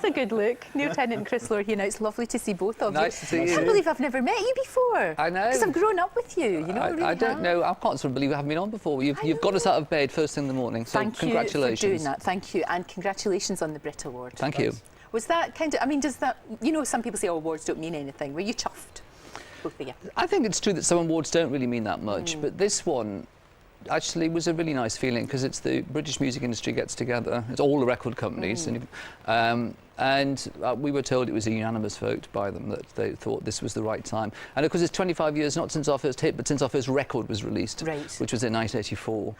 That's a good look. Neil Tennant and Chris Lohr here now. It's lovely to see both of you. Nice to see you. I can't believe I've never met you before. I know. Because I've grown up with you. You know, I don't know. I can't sort of believe I haven't been on before. You've got us out of bed first thing in the morning. So congratulations. Thank you for doing that. Thank you. And congratulations on the Brit Award. Thank you. Was that kind of, I mean, does that, you know, some people say, oh, awards don't mean anything. Were you chuffed? Both of you? I think it's true that some awards don't really mean that much, but this one actually was a really nice feeling because it's the British music industry gets together. It's all the record companies, and we were told it was a unanimous vote by them that they thought this was the right time. And of course, it's 25 years not since our first hit, but since our first record was released, which was in 1984.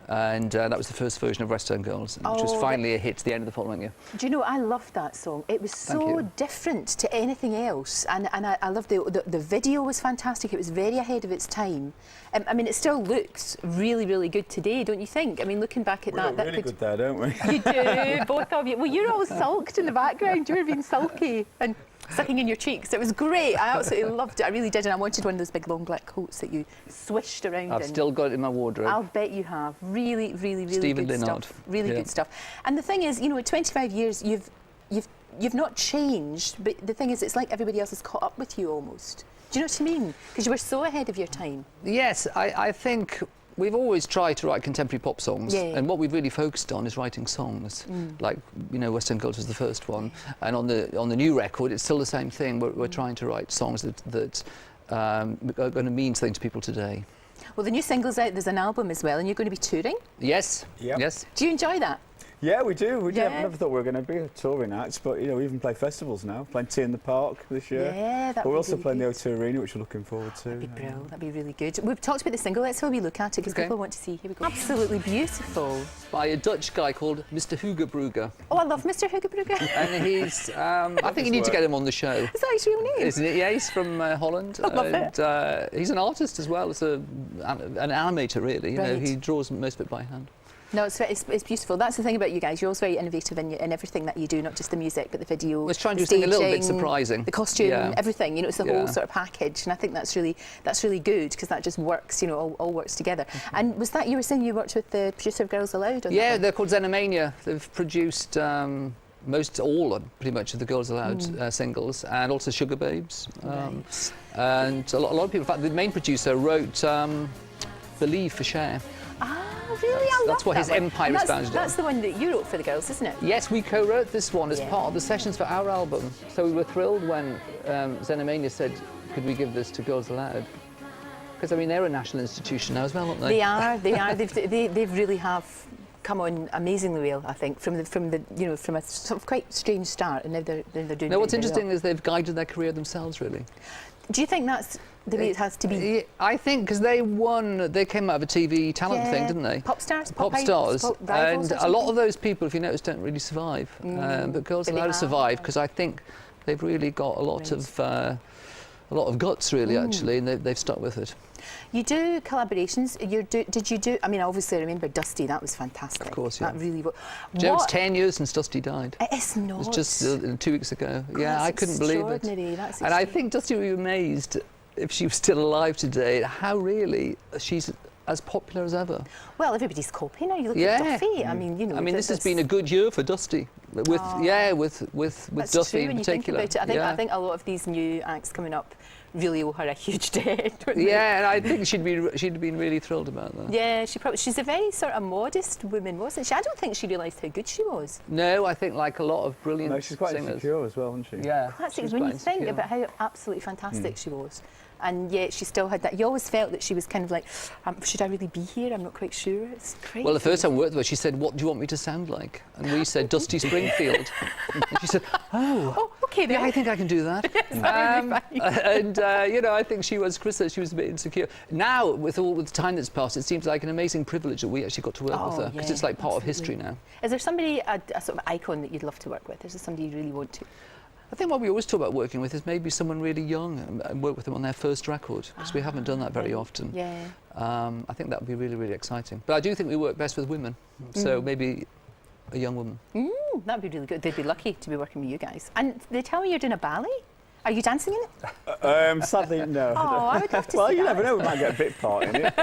And that was the first version of West End Girls, which was finally a hit to the end of the following year. Do you know, I loved that song. It was so different to anything else, and I loved the video was fantastic. It was very ahead of its time. I mean, it still looks really, really good today, don't you think? I mean, looking back at that, really good there, don't we? You do, both of you. Well, you're all sulked in the background. You were being sulky and sucking in your cheeks. It was great. I absolutely loved it. I really did, and I wanted one of those big long black coats that you swished around. I've still got it in my wardrobe. I'll bet you have. Really, really, really Stephen good Linnard. stuff. Really good stuff. And the thing is, you know, at 25 years, you've not changed, but the thing is, it's like everybody else has caught up with you almost. Do you know what I mean? Because you were so ahead of your time. Yes, I think we've always tried to write contemporary pop songs, and what we've really focused on is writing songs. Like, you know, West End Girls was the first one, and on the new record, it's still the same thing. We're trying to write songs that are going to mean something to people today. Well, the new single's out. There's an album as well, and you're going to be touring. Yes. Yep. Yes. Do you enjoy that? Yeah, we do. We never thought we were going to be a touring act, but you know, we even play festivals now. Playing Tea in the Park this year. Yeah, but we're also playing the O2 Arena, which we're looking forward to. That'd be brilliant. That'd be really good. We've talked about the single. Let's have a wee look at it because people want to see. Here we go. Absolutely beautiful. By a Dutch guy called Mr. Hugebrugge. Oh, I love Mr. Hugebrugge. And he's, I think you need to get him on the show. Is that his real name? Isn't it? Yeah, he's from Holland. I love it. He's an artist as well as an animator, really. You know, he draws most of it by hand. No, it's beautiful. That's the thing about you guys. You're always very innovative in everything that you do, not just the music, but the video. Let's try and do something a little bit surprising. The costume, everything. You know, it's the whole sort of package, and I think that's really good because that just works. You know, all works together. And was that you were saying you worked with the producer of Girls Aloud? Yeah, they're called Xenomania. They've produced pretty much of the Girls Aloud singles, and also Sugar Babes. And a lot of people. In fact, the main producer wrote "Believe" for Cher. Really? I love that's what his empire is founded on. That's the one that you wrote for the girls, isn't it? Yes, we co-wrote this one as part of the sessions for our album. So we were thrilled when Xenomania said, could we give this to Girls Aloud? Because, I mean, they're a national institution now as well, aren't they? They are. They really have come on amazingly well, I think, from a sort of quite strange start, and now they're doing. Now, what's interesting is they've guided their career themselves, really. Do you think that's the way it has to be? I think because they came out of a TV talent thing, didn't they? Pop stars, and a lot of those people, if you notice, don't really survive. But Girls Aloud have survived because I think they've really got a lot of guts, really, actually, and they've stuck with it. You do collaborations. Did you do? I mean, obviously, I remember Dusty. That was fantastic. Of course, yeah. That really was. It's 10 years since Dusty died. It's not. It was just 2 weeks ago. God, yeah, I couldn't believe it. That's and I think Dusty would be amazed if she was still alive today. How really she's as popular as ever. Well, everybody's copying now. You look at Duffy. I mean, you know. I mean, this has been a good year for Dusty. With Duffy in particular. I think a lot of these new acts coming up really owe her a huge debt. Yeah, and I think she'd been really thrilled about that. Yeah, she's a very sort of modest woman, wasn't she? I don't think she realised how good she was. No, I think like a lot of brilliant singers. She's quite insecure as well, isn't she? Yeah. That's when you think about how absolutely fantastic she was. And yet she still had that. You always felt that she was kind of like, should I really be here? I'm not quite sure. It's crazy. Well, the first time we worked with her, she said, what do you want me to sound like? And we said, Dusty Springfield. And she said, oh, okay then. Yeah, I think I can do that. Yes, you know, I think Chris said she was a bit insecure. Now, with all the time that's passed, it seems like an amazing privilege that we actually got to work with her, because it's like part of history now. Is there somebody, a sort of icon that you'd love to work with? Is there somebody you really want to? I think what we always talk about working with is maybe someone really young and work with them on their first record, because we haven't done that very often. Yeah. I think that would be really, really exciting. But I do think we work best with women, so maybe a young woman. That'd be really good. They'd be lucky to be working with you guys. And they tell me you're doing a ballet. Are you dancing in it? Sadly, no. Oh, I would love to Well, see you that. never know, we might get a bit part in it.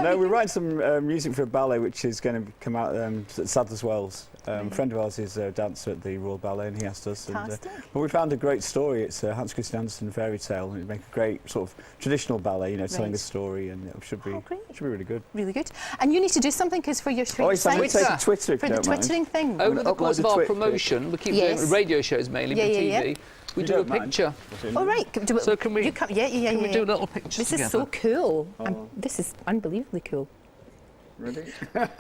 No, we're writing some music for a ballet which is going to come out at Sadler's Wells. A friend of ours is a dancer at the Royal Ballet and he asked us. Fantastic. But we found a great story. It's a Hans Christian Andersen fairy tale and it'd make a great sort of traditional ballet, you know, telling a story, and it should be really good. Really good. And you need to do something because for your Oh, sweet yes, I'm going to site, take a Twitter if for you the don't mind. twittering thing. Over the course of Upload a our tweet. promotion, we keep Yes. doing radio shows mainly, Yeah, with yeah, TV. yeah. We You do a don't mind? picture. All right. So can we? Can we do a little picture This together? is so cool. This is unbelievably cool. Ready?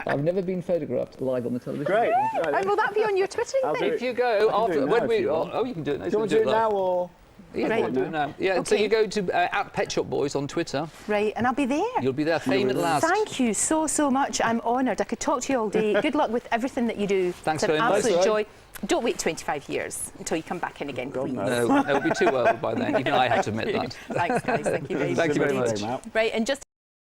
I've never been photographed live on the television. Great. And will that be on your twittering I'll do thing? it. If you go I can do after it now when if we you want. oh you can do it now. Do you want to do it now or? Yeah, Right. we'll do it now. Yeah, so Okay. you go to at Pet Shop Boys on Twitter. Right, and I'll be there. You'll be there, fame at last. Thank you so much. I'm honoured. I could talk to you all day. Good luck with everything that you do. Thanks it's an very much. absolute That's joy. Don't wait 25 years until you come back in again, God, please. no. No, it'll be too old by then. Even I have to admit that. Thanks, guys. Thank you very much. Thank you very Thank much. you. Right, and just